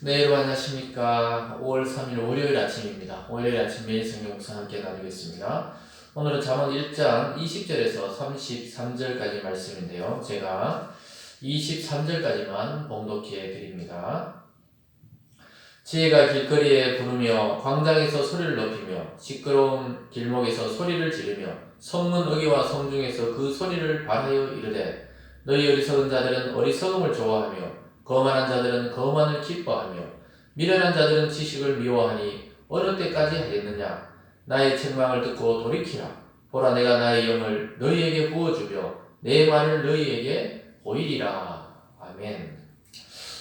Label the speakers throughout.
Speaker 1: 네, 여러분 안녕하십니까. 5월 3일 월요일 아침입니다. 월요일 아침 매일 성경 묵상 함께 나누겠습니다. 오늘은 잠언 1장 20절에서 33절까지 말씀인데요. 제가 23절까지만 봉독해 드립니다. 지혜가 길거리에 부르며 광장에서 소리를 높이며 시끄러운 길목에서 소리를 지르며 성문 어귀와 성중에서 그 소리를 발하여 이르되 너희 어리석은 자들은 어리석음을 좋아하며 거만한 자들은 거만을 기뻐하며 미련한 자들은 지식을 미워하니 어느 때까지 하겠느냐. 나의 책망을 듣고 돌이키라. 보라, 내가 나의 영을 너희에게 부어주며 내 말을 너희에게 보이리라. 아멘.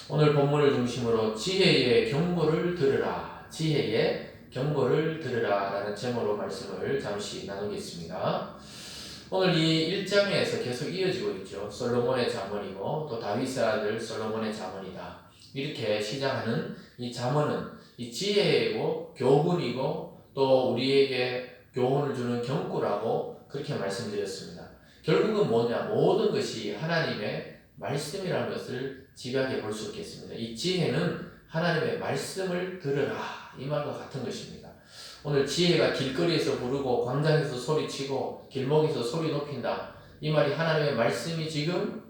Speaker 1: 오늘 본문을 중심으로 지혜의 경고를 들으라, 지혜의 경고를 들으라 라는 제목으로 말씀을 잠시 나누겠습니다. 오늘 이 1장에서 계속 이어지고 있죠. 솔로몬의 잠언이고 또 다윗의 아들 솔로몬의 잠언이다. 이렇게 시작하는 이 잠언은 이 지혜이고 교훈이고 또 우리에게 교훈을 주는 경고라고 그렇게 말씀드렸습니다. 결국은 뭐냐? 모든 것이 하나님의 말씀이라는 것을 집약해 볼 수 있겠습니다. 이 지혜는 하나님의 말씀을 들으라, 이 말과 같은 것입니다. 오늘 지혜가 길거리에서 부르고 광장에서 소리치고 길목에서 소리 높인다, 이 말이 하나님의 말씀이 지금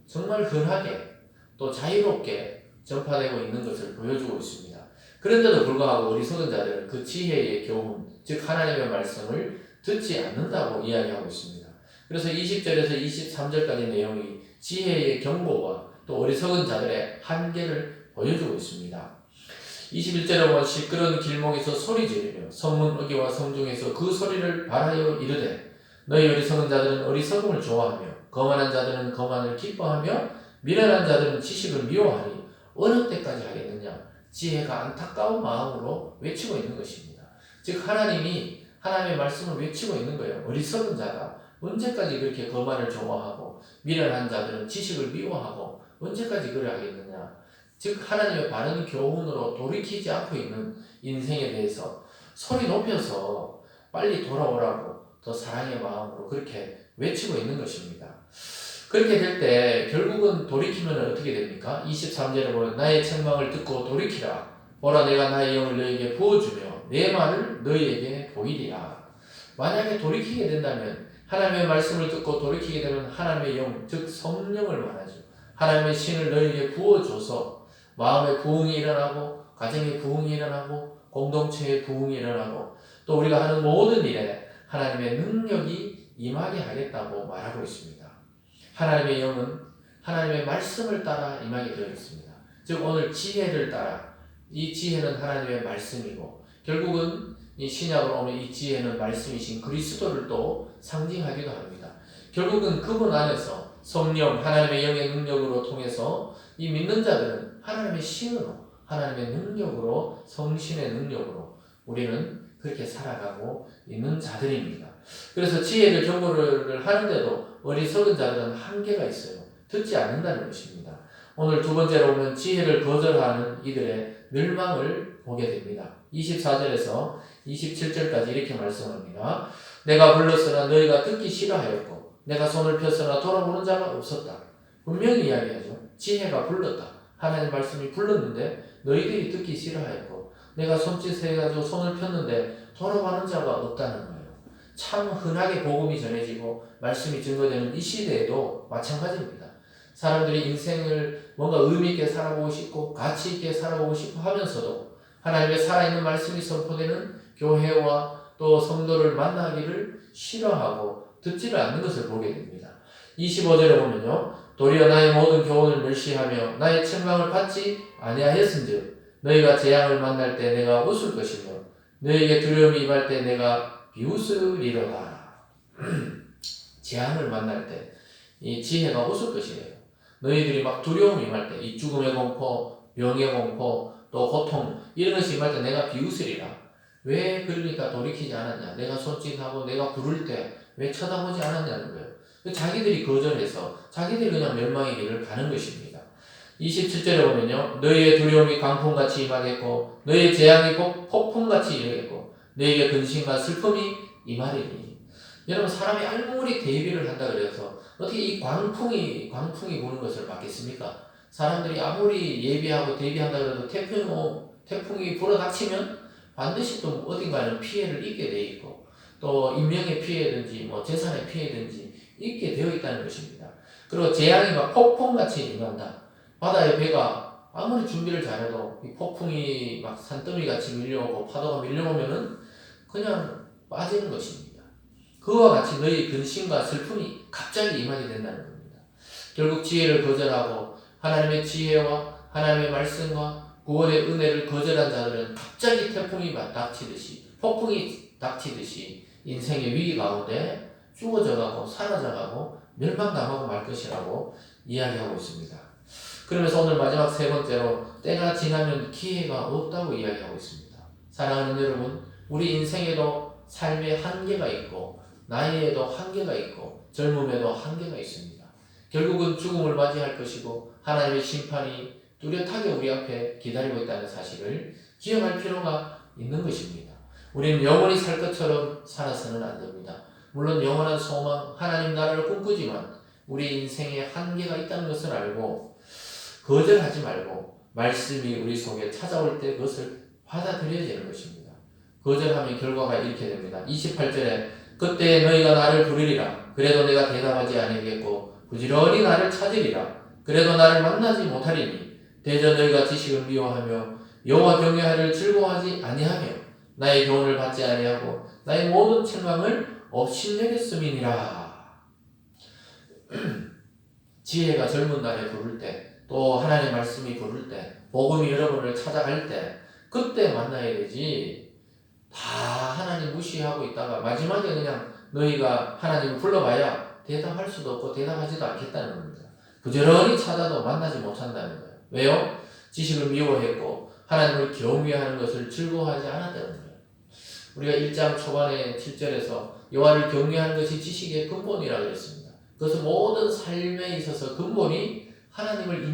Speaker 1: 정말 흔하게 또 자유롭게 전파되고 있는 것을 보여주고 있습니다. 그런데도 불구하고 어리석은 자들은 그 지혜의 교훈, 즉 하나님의 말씀을 듣지 않는다고 이야기하고 있습니다. 그래서 20절에서 23절까지 내용이 지혜의 경고와 또 어리석은 자들의 한계를 보여주고 있습니다. 21절에 보면 시끄러운 길목에서 소리 지르며 성문 어귀와 성중에서 그 소리를 발하여 이르되 너희 어리석은 자들은 어리석음을 좋아하며 거만한 자들은 거만을 기뻐하며 미련한 자들은 지식을 미워하니 어느 때까지 하겠느냐. 지혜가 안타까운 마음으로 외치고 있는 것입니다. 즉 하나님이 하나님의 말씀을 외치고 있는 거예요. 어리석은 자다. 언제까지 그렇게 거만을 좋아하고 미련한 자들은 지식을 미워하고 언제까지 그래 하겠느냐. 즉 하나님의 바른 교훈으로 돌이키지 않고 있는 인생에 대해서 소리 높여서 빨리 돌아오라고 더 사랑의 마음으로 그렇게 외치고 있는 것입니다. 그렇게 될 때 결국은 돌이키면 어떻게 됩니까? 23절에 보면 나의 책망을 듣고 돌이키라. 보라, 내가 나의 영을 너희에게 부어주며 내 말을 너희에게 보이리라. 만약에 돌이키게 된다면, 하나님의 말씀을 듣고 돌이키게 되면 하나님의 영, 즉 성령을 말하죠. 하나님의 신을 너희에게 부어줘서 마음의 부흥이 일어나고 가정의 부흥이 일어나고 공동체의 부흥이 일어나고 또 우리가 하는 모든 일에 하나님의 능력이 임하게 하겠다고 말하고 있습니다. 하나님의 영은 하나님의 말씀을 따라 임하게 되어 있습니다. 즉 오늘 지혜를 따라, 이 지혜는 하나님의 말씀이고 결국은 이 신약으로 오면 이 지혜는 말씀이신 그리스도를 또 상징하기도 합니다. 결국은 그분 안에서 성령, 하나님의 영의 능력으로 통해서 이 믿는 자들은 하나님의 신으로, 하나님의 능력으로, 성신의 능력으로 우리는 그렇게 살아가고 있는 자들입니다. 그래서 지혜를 경고를 하는데도 어리석은 자들은 한계가 있어요. 듣지 않는다는 것입니다. 오늘 두 번째로 보면 지혜를 거절하는 이들의 멸망을 보게 됩니다. 24절에서 27절까지 이렇게 말씀합니다. 내가 불렀으나 너희가 듣기 싫어하였고 내가 손을 폈으나 돌아보는 자가 없었다. 분명히 이야기하죠. 지혜가 불렀다. 하나님의 말씀이 불렀는데 너희들이 듣기 싫어하였고 내가 손짓해가지고 손을 폈는데 돌아보는 자가 없다는 거예요. 참 흔하게 복음이 전해지고 말씀이 증거되는 이 시대에도 마찬가지입니다. 사람들이 인생을 뭔가 의미 있게 살아보고 싶고 가치 있게 살아보고 싶어 하면서도 하나님의 살아있는 말씀이 선포되는 교회와 또 성도를 만나기를 싫어하고 듣지를 않는 것을 보게 됩니다. 25절에 보면요. 도리어 나의 모든 교훈을 멸시하며 나의 책망을 받지 아니하였은즉 너희가 재앙을 만날 때 내가 웃을 것이며 너희에게 두려움이 임할 때 내가 비웃으리로다. 재앙을 만날 때 이 지혜가 웃을 것이래요. 너희들이 막 두려움이 임할 때, 이 죽음의 공포, 병의 공포, 또 고통 이런 것이 임할 때 내가 비웃으리라. 왜 그러니까 돌이키지 않았냐? 내가 손짓하고 내가 부를 때 왜 쳐다보지 않았냐는 거예요. 자기들이 거절해서 자기들이 그냥 멸망의 길을 가는 것입니다. 27절에 보면요. 너희의 두려움이 강풍같이 임하겠고 너희의 재앙이 폭풍같이 이르겠고 너희에게 근심과 슬픔이 임하리니. 여러분 사람이 아무리 대비를 한다 그래서 어떻게 이 광풍이 부는 것을 막겠습니까? 사람들이 아무리 예비하고 대비한다 해도 태풍이 불어닥치면 반드시 또 어딘가는 피해를 입게 돼 있고 또 인명의 피해든지 뭐 재산의 피해든지 있게 되어 있다는 것입니다. 그리고 재앙이 막 폭풍같이 임한다. 바다의 배가 아무리 준비를 잘해도 이 폭풍이 막 산더미같이 밀려오고 파도가 밀려오면은 그냥 빠지는 것입니다. 그와 같이 너희 근심과 슬픔이 갑자기 임하게 된다는 겁니다. 결국 지혜를 거절하고 하나님의 지혜와 하나님의 말씀과 구원의 은혜를 거절한 자들은 갑자기 태풍이 닥치듯이 폭풍이 닥치듯이 인생의 위기 가운데 죽어져가고 사라져가고 멸망당하고 말 것이라고 이야기하고 있습니다. 그러면서 오늘 마지막 세 번째로 때가 지나면 기회가 없다고 이야기하고 있습니다. 사랑하는 여러분, 우리 인생에도 삶의 한계가 있고 나이에도 한계가 있고 젊음에도 한계가 있습니다. 결국은 죽음을 맞이할 것이고 하나님의 심판이 뚜렷하게 우리 앞에 기다리고 있다는 사실을 기억할 필요가 있는 것입니다. 우리는 영원히 살 것처럼 살아서는 안 됩니다. 물론 영원한 소망, 하나님 나라를 꿈꾸지만 우리 인생에 한계가 있다는 것을 알고 거절하지 말고 말씀이 우리 속에 찾아올 때 그것을 받아들여야 되는 것입니다. 거절하면 결과가 이렇게 됩니다. 28절에 그때 너희가 나를 부르리라. 그래도 내가 대답하지 아니하겠고 부지런히 나를 찾으리라. 그래도 나를 만나지 못하리니 대저 너희가 지식을 미워하며 여호와 경외하기를 즐거워하지 아니하며 나의 교훈을 받지 아니하고 나의 모든 책망을 업신여겼음이니라. 지혜가 젊은 날에 부를 때 또 하나님의 말씀이 부를 때 복음이 여러분을 찾아갈 때 그때 만나야 되지 다 하나님 무시하고 있다가 마지막에 그냥 너희가 하나님을 불러봐야 대답할 수도 없고 대답하지도 않겠다는 겁니다. 부지런히 찾아도 만나지 못한다는 거예요. 왜요? 지식을 미워했고 하나님을 경외하는 것을 즐거워하지 않았다는 거예요. 우리가 1장 초반에 7절에서 여호와를 경외하는 것이 지식의 근본이라고 했습니다. 그것은 모든 삶에 있어서 근본이 하나님을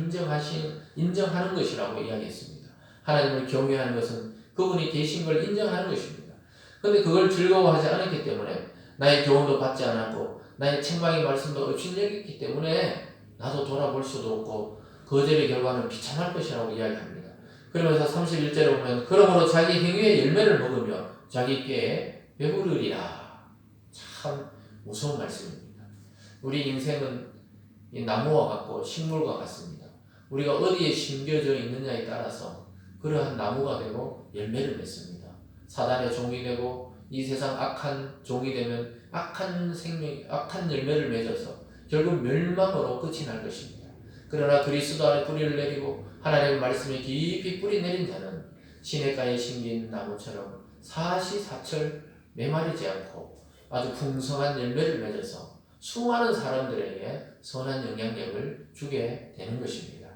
Speaker 1: 인정하는 것이라고 이야기했습니다. 하나님을 경외하는 것은 그분이 계신 걸 인정하는 것입니다. 그런데 그걸 즐거워하지 않았기 때문에 나의 교훈도 받지 않았고 나의 책망의 말씀도 업신여겼기 때문에 나도 돌아볼 수도 없고 거절의 결과는 비참할 것이라고 이야기합니다. 그러면서 31절에 보면 그러므로 자기 행위의 열매를 먹으며 자기 꾀에 배부르리라. 참 무서운 말씀입니다. 우리 인생은 이 나무와 같고 식물과 같습니다. 우리가 어디에 심겨져 있느냐에 따라서 그러한 나무가 되고 열매를 맺습니다. 사단의 종이 되고 이 세상 악한 종이 되면 악한 열매를 맺어서 결국 멸망으로 끝이 날 것입니다. 그러나 그리스도 안에 뿌리를 내리고 하나님의 말씀에 깊이 뿌리 내린 자는 시냇가에 심긴 나무처럼 사시사철 메마르지 않고 아주 풍성한 열매를 맺어서 수많은 사람들에게 선한 영향력을 주게 되는 것입니다.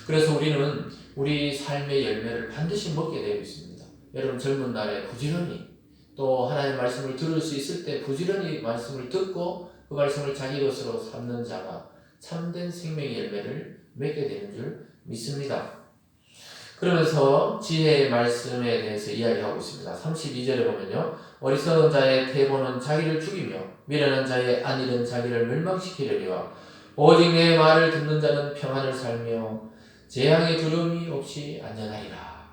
Speaker 1: 그래서 우리는 우리 삶의 열매를 반드시 먹게 되어 있습니다. 여러분 젊은 날에 부지런히 또 하나님의 말씀을 들을 수 있을 때 부지런히 말씀을 듣고 그 말씀을 자기 것으로 삼는 자가 참된 생명의 열매를 맺게 되는 줄 믿습니다. 그러면서 지혜의 말씀에 대해서 이야기하고 있습니다. 32절에 보면요. 어리석은 자의 태보는 자기를 죽이며 미련한 자의 안일은 자기를 멸망시키려니와 오직 내 말을 듣는 자는 평안을 살며 재앙의 두려움이 없이 안전하리라.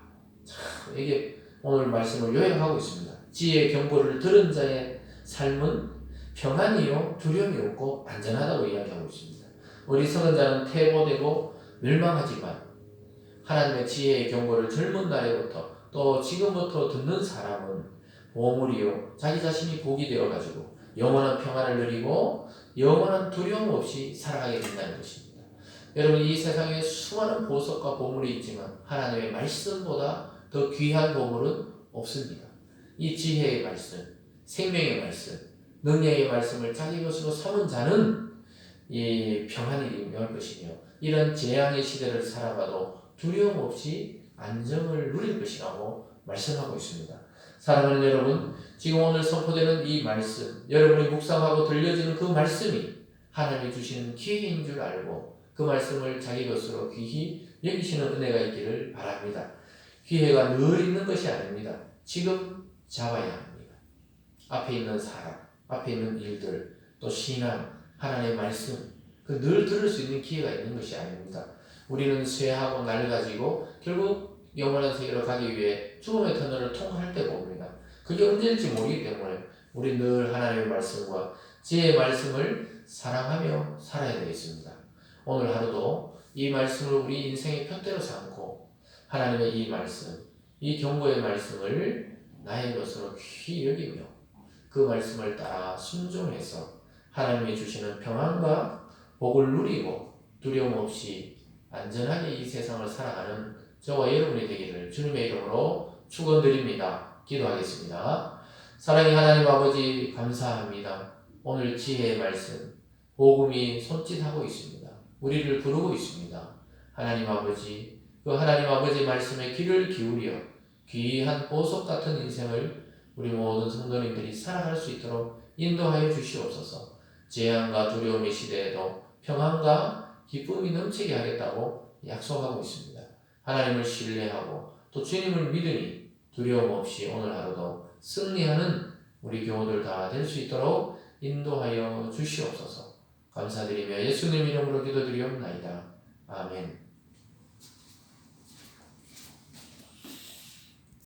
Speaker 1: 참, 이게 오늘 말씀을 요약하고 있습니다. 지혜의 경고를 들은 자의 삶은 평안이요 두려움이 없고 안전하다고 이야기하고 있습니다. 어리석은 자는 태보되고 멸망하지만 하나님의 지혜의 경고를 젊은 나이부터 또 지금부터 듣는 사람은 보물이요 자기 자신이 복이 되어가지고 영원한 평안을 누리고 영원한 두려움 없이 살아가게 된다는 것입니다. 여러분 이 세상에 수많은 보석과 보물이 있지만 하나님의 말씀보다 더 귀한 보물은 없습니다. 이 지혜의 말씀, 생명의 말씀, 능력의 말씀을 자기 것으로 삼은 자는 이 평안이 임할 것이며 이런 재앙의 시대를 살아가도 두려움 없이 안정을 누릴 것이라고 말씀하고 있습니다. 사랑하는 여러분, 지금 오늘 선포되는 이 말씀, 여러분이 묵상하고 들려지는 그 말씀이 하나님이 주시는 기회인 줄 알고 그 말씀을 자기 것으로 귀히 여기시는 은혜가 있기를 바랍니다. 기회가 늘 있는 것이 아닙니다. 지금 잡아야 합니다. 앞에 있는 사람, 앞에 있는 일들, 또 신앙, 하나님의 말씀, 그 늘 들을 수 있는 기회가 있는 것이 아닙니다. 우리는 쇠하고 낡아지고 결국 영원한 세계로 가기 위해 죽음의 터널을 통과할 때가 옵니다. 그게 언제일지 모르기 때문에 우리 늘 하나님의 말씀과 지혜의 말씀을 사랑하며 살아야 되겠습니다. 오늘 하루도 이 말씀을 우리 인생의 푯대로 삼고 하나님의 이 말씀, 이 경고의 말씀을 나의 것으로 귀히 여기며 그 말씀을 따라 순종해서 하나님이 주시는 평안과 복을 누리고 두려움 없이 안전하게 이 세상을 살아가는 저와 여러분이 되기를 주님의 이름으로 축원드립니다. 기도하겠습니다. 사랑의 하나님 아버지 감사합니다. 오늘 지혜의 말씀, 복음이 손짓하고 있습니다. 우리를 부르고 있습니다. 하나님 아버지, 그 하나님 아버지 말씀에 귀를 기울여 귀한 보석 같은 인생을 우리 모든 성도님들이 살아갈 수 있도록 인도하여 주시옵소서. 재앙과 두려움의 시대에도 평안과 기쁨이 넘치게 하겠다고 약속하고 있습니다. 하나님을 신뢰하고 또 주님을 믿으니 두려움 없이 오늘 하루도 승리하는 우리 교우들 다 될 수 있도록 인도하여 주시옵소서. 감사드리며 예수님 이름으로 기도드리옵나이다. 아멘.